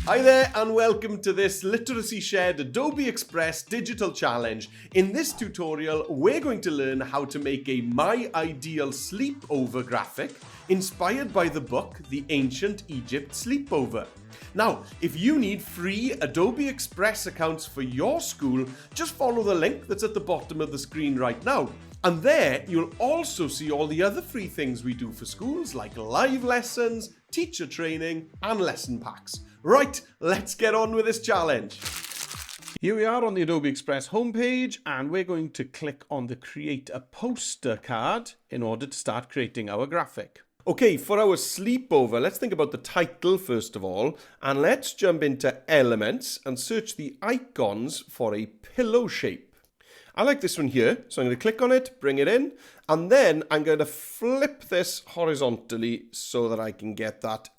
Hi there and welcome to this Literacy Shared Adobe Express digital challenge. In this tutorial, we're going to learn how to make a My Ideal Sleepover graphic inspired by the book, The Ancient Egypt Sleepover. Now, if you need free Adobe Express accounts for your school, just follow the link that's at the bottom of the screen right now. And there, you'll also see all the other free things we do for schools, like live lessons, teacher training, and lesson packs. Right, let's get on with this challenge. Here we are on the Adobe Express homepage, and we're going to click on the Create a Poster card in order to start creating our graphic. Okay, for our sleepover, let's think about the title first of all, and let's jump into Elements and search the icons for a pillow shape. I like this one here, so I'm going to click on it, bring it in, and then I'm going to flip this horizontally so that I can get that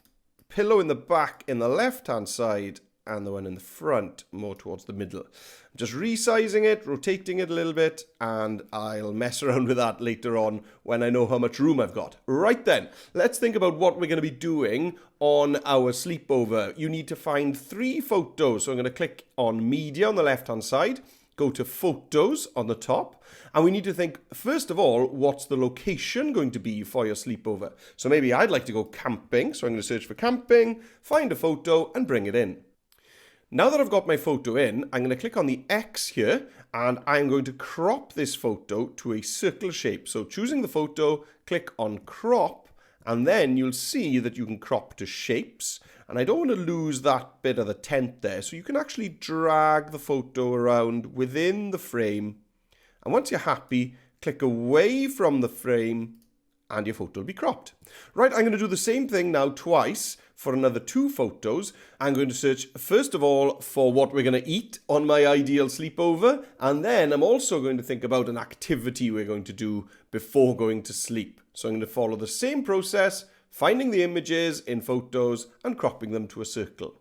pillow in the back in the left-hand side and the one in the front more towards the middle. I'm just resizing it, rotating it a little bit, and I'll mess around with that later on when I know how much room I've got. Right then, let's think about what we're going to be doing on our sleepover. You need to find 3 photos, so I'm going to click on Media on the left-hand side, go to Photos on the top, and we need to think, first of all, what's the location going to be for your sleepover? So maybe I'd like to go camping, so I'm going to search for camping, find a photo, and bring it in. Now that I've got my photo in, I'm going to click on the X here, and I'm going to crop this photo to a circle shape. So choosing the photo, click on Crop, and then you'll see that you can crop to shapes. And I don't want to lose that bit of the tent there. So you can actually drag the photo around within the frame. And once you're happy, click away from the frame and your photo will be cropped. Right, I'm going to do the same thing now twice for another 2 photos. I'm going to search, first of all, for what we're going to eat on my ideal sleepover. And then I'm also going to think about an activity we're going to do before going to sleep. So I'm going to follow the same process, finding the images in photos and cropping them to a circle.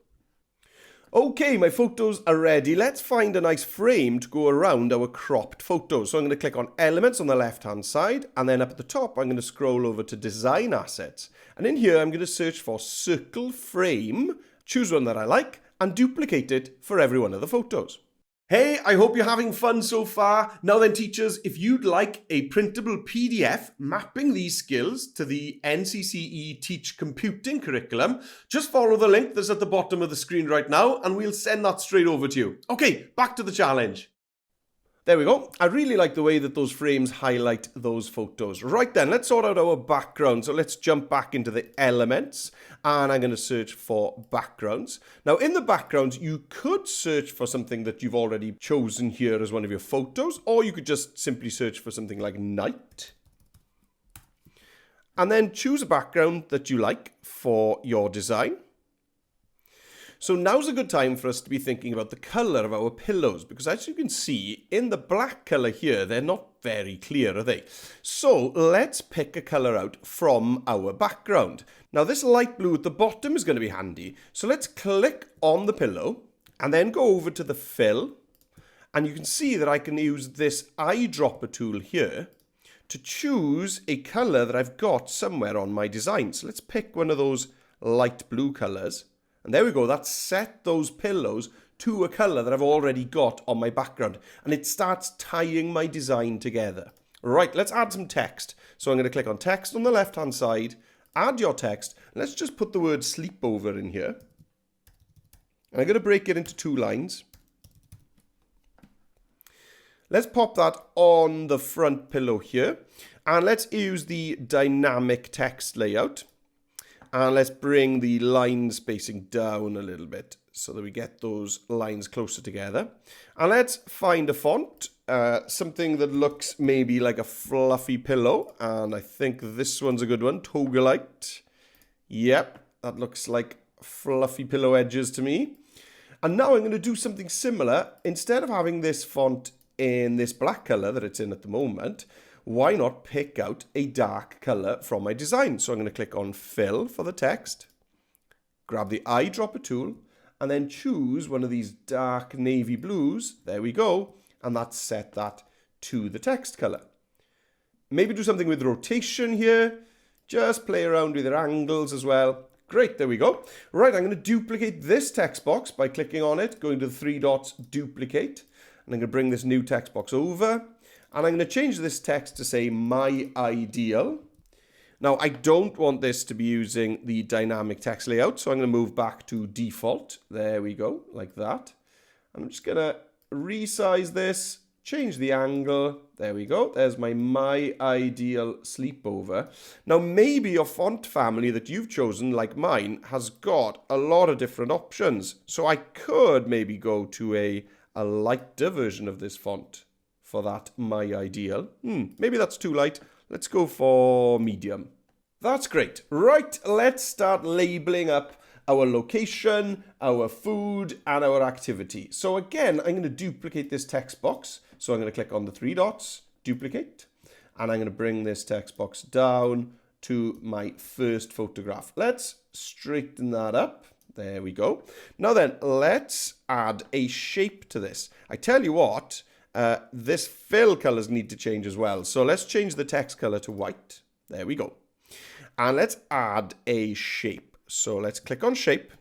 Okay, my photos are ready. Let's find a nice frame to go around our cropped photos. So I'm going to click on Elements on the left-hand side, and then up at the top, I'm going to scroll over to Design Assets. And in here, I'm going to search for Circle Frame, choose one that I like, and duplicate it for every one of the photos. Hey, I hope you're having fun so far. Now then, teachers, if you'd like a printable PDF mapping these skills to the NCCE Teach Computing curriculum, just follow the link that's at the bottom of the screen right now and we'll send that straight over to you. Okay, back to the challenge. There we go. I really like the way that those frames highlight those photos. Right then, let's sort out our background. So let's jump back into the elements and I'm going to search for backgrounds. Now in the backgrounds, you could search for something that you've already chosen here as one of your photos, or you could just simply search for something like night. And then choose a background that you like for your design. So now's a good time for us to be thinking about the colour of our pillows, because as you can see, in the black colour here, they're not very clear, are they? So let's pick a colour out from our background. Now this light blue at the bottom is going to be handy. So let's click on the pillow and then go over to the fill. And you can see that I can use this eyedropper tool here to choose a colour that I've got somewhere on my design. So let's pick one of those light blue colours. And there we go, that's set those pillows to a colour that I've already got on my background. And it starts tying my design together. Right, let's add some text. So I'm going to click on text on the left-hand side, add your text, and let's just put the word sleepover in here. And I'm going to break it into 2 lines. Let's pop that on the front pillow here. And let's use the dynamic text layout. And let's bring the line spacing down a little bit so that we get those lines closer together. And let's find a font, something that looks maybe like a fluffy pillow. And I think this one's a good one, Togolite. Yep, that looks like fluffy pillow edges to me. And now I'm going to do something similar. Instead of having this font in this black color that it's in at the moment, why not pick out a dark color from my design? So I'm going to click on Fill for the text, grab the eyedropper tool, and then choose one of these dark navy blues. There we go. And that's set that to the text color. Maybe do something with rotation here. Just play around with your angles as well. Great, there we go. Right, I'm going to duplicate this text box by clicking on it, going to the three dots, duplicate. And I'm going to bring this new text box over. And I'm going to change this text to say my ideal. Now, I don't want this to be using the dynamic text layout, so I'm going to move back to default. There we go, like that. I'm just going to resize this, change the angle. There we go. There's my ideal sleepover. Now, maybe your font family that you've chosen, like mine, has got a lot of different options. So I could maybe go to a lighter version of this font for that my ideal. Maybe that's too light. Let's go for medium. That's great. Right, let's start labeling up our location, our food, and our activity. So again, I'm going to duplicate this text box. So I'm going to click on the three dots, duplicate, and I'm going to bring this text box down to my first photograph. Let's straighten that up. There we go. Now then, let's add a shape to this. I tell you what, this fill colors need to change as well. So let's change the text color to white. There we go. And let's add a shape. So let's click on shape.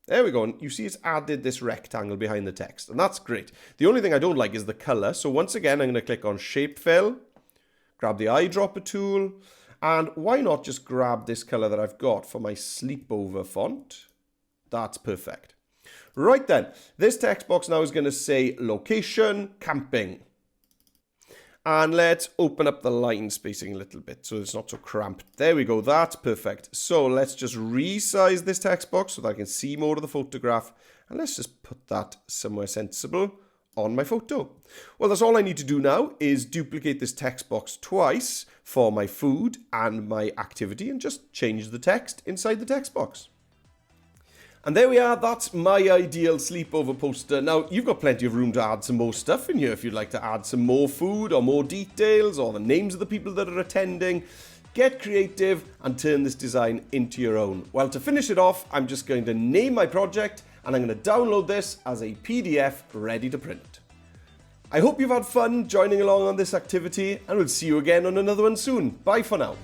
There we go. And you see it's added this rectangle behind the text. And that's great. The only thing I don't like is the color. So once again, I'm going to click on shape fill, grab the eyedropper tool. And why not just grab this color that I've got for my sleepover font? That's perfect. Right then, this text box now is going to say location, camping. And let's open up the line spacing a little bit so it's not so cramped. There we go, that's perfect. So let's just resize this text box so that I can see more of the photograph. And let's just put that somewhere sensible on my photo. Well, that's all I need to do now is duplicate this text box twice for my food and my activity and just change the text inside the text box. And there we are, that's my ideal sleepover poster. Now, you've got plenty of room to add some more stuff in here if you'd like to add some more food or more details or the names of the people that are attending. Get creative and turn this design into your own. Well, to finish it off, I'm just going to name my project and I'm going to download this as a PDF ready to print. I hope you've had fun joining along on this activity and we'll see you again on another one soon. Bye for now.